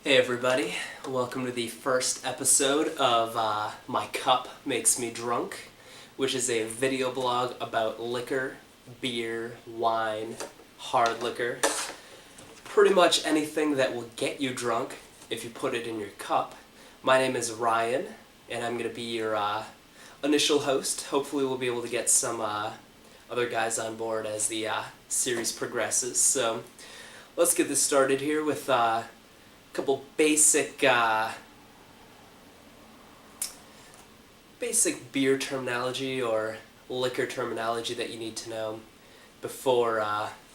Hey everybody, welcome to the first episode of My Cup Makes Me Drunk, which is a video blog about liquor, beer, wine, hard liquor, pretty much anything that will get you drunk if you put it in your cup. My name is Ryan, and I'm going to be your initial host. Hopefully we'll be able to get some other guys on board as the series progresses. So let's get this started here with couple basic beer terminology or liquor terminology that you need to know before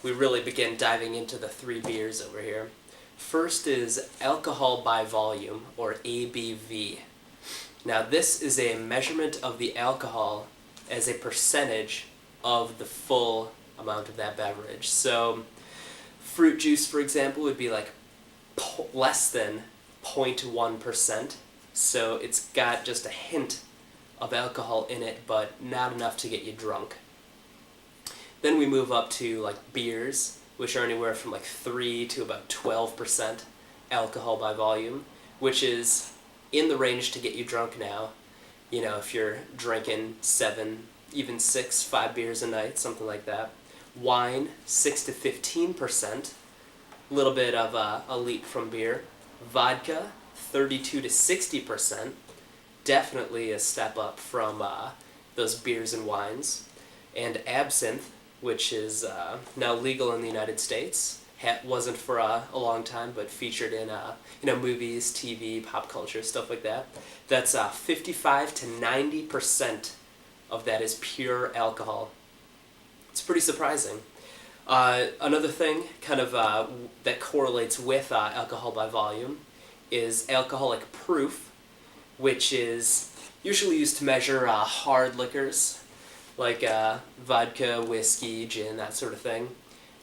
we really begin diving into the three beers over here. First is alcohol by volume, or ABV. Now this is a measurement of the alcohol as a percentage of the full amount of that beverage. So fruit juice, for example, would be like less than 0.1%, so it's got just a hint of alcohol in it, but not enough to get you drunk. Then we move up to like beers, which are anywhere from like 3 to about 12% alcohol by volume, which is in the range to get you drunk now. You know, if you're drinking 7, even 6, 5 beers a night, something like that. Wine, 6 to 15%. Little bit of a leap from beer. Vodka, 32 to 60%. Definitely a step up from those beers and wines. And absinthe, which is now legal in the United States. Wasn't for a long time, but featured in movies, TV, pop culture, stuff like that. That's 55 to 90% of that is pure alcohol. It's pretty surprising. Another thing kind of that correlates with alcohol by volume is alcoholic proof, which is usually used to measure hard liquors like vodka, whiskey, gin, that sort of thing.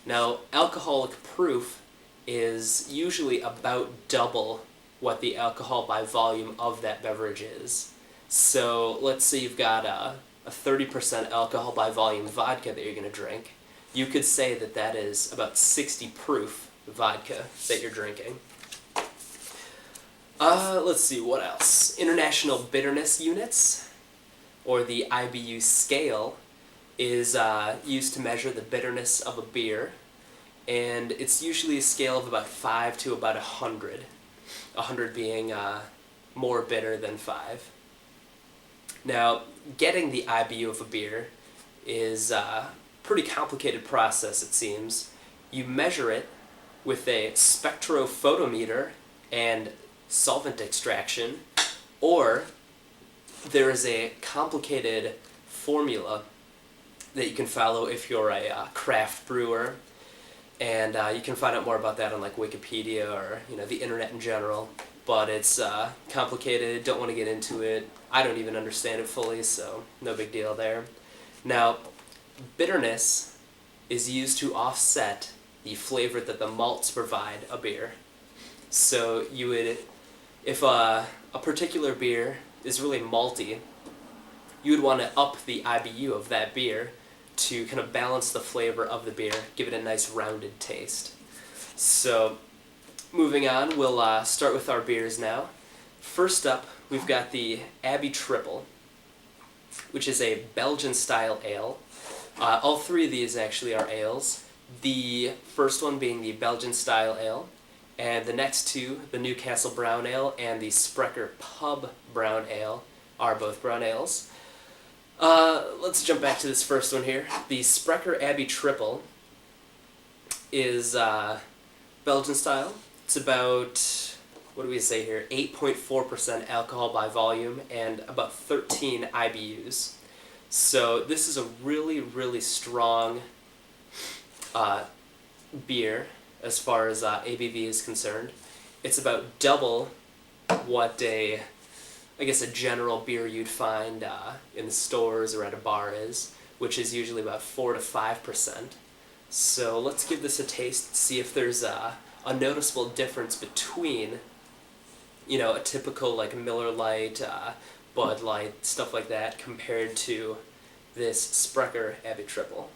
Now, alcoholic proof is usually about double what the alcohol by volume of that beverage is. So let's say you've got a 30% alcohol by volume vodka that you're going to drink. You could say that that is about 60 proof vodka that you're drinking. Let's see, what else? International Bitterness Units, or the IBU scale, is used to measure the bitterness of a beer, and it's usually a scale of about 5 to about 100. 100 being more bitter than 5. Now, getting the IBU of a beer is pretty complicated process, it seems. You measure it with a spectrophotometer and solvent extraction, or there is a complicated formula that you can follow if you're a craft brewer, and you can find out more about that on like Wikipedia or the internet in general. But it's complicated, don't want to get into it. I don't even understand it fully, so no big deal there. Now, bitterness is used to offset the flavor that the malts provide a beer. So you would, if a particular beer is really malty, you would want to up the IBU of that beer to kind of balance the flavor of the beer, give it a nice rounded taste. So moving on, we'll start with our beers now. First up, we've got the Abbey Triple, which is a Belgian-style ale. All three of these actually are ales. The first one being the Belgian-style ale, and the next two, the Newcastle Brown Ale and the Sprecher Pub Brown Ale, are both brown ales. Let's jump back to this first one here. The Sprecher Abbey Triple is Belgian-style. It's about, what do we say here, 8.4% alcohol by volume and about 13 IBUs. So this is a really, really strong beer as far as ABV is concerned. It's about double what a general beer you'd find in the stores or at a bar is, which is usually about 4 to 5%. So let's give this a taste, see if there's a noticeable difference between, a typical like Miller Lite, Bud Light, stuff like that, compared to this Sprecher Abbey Triple.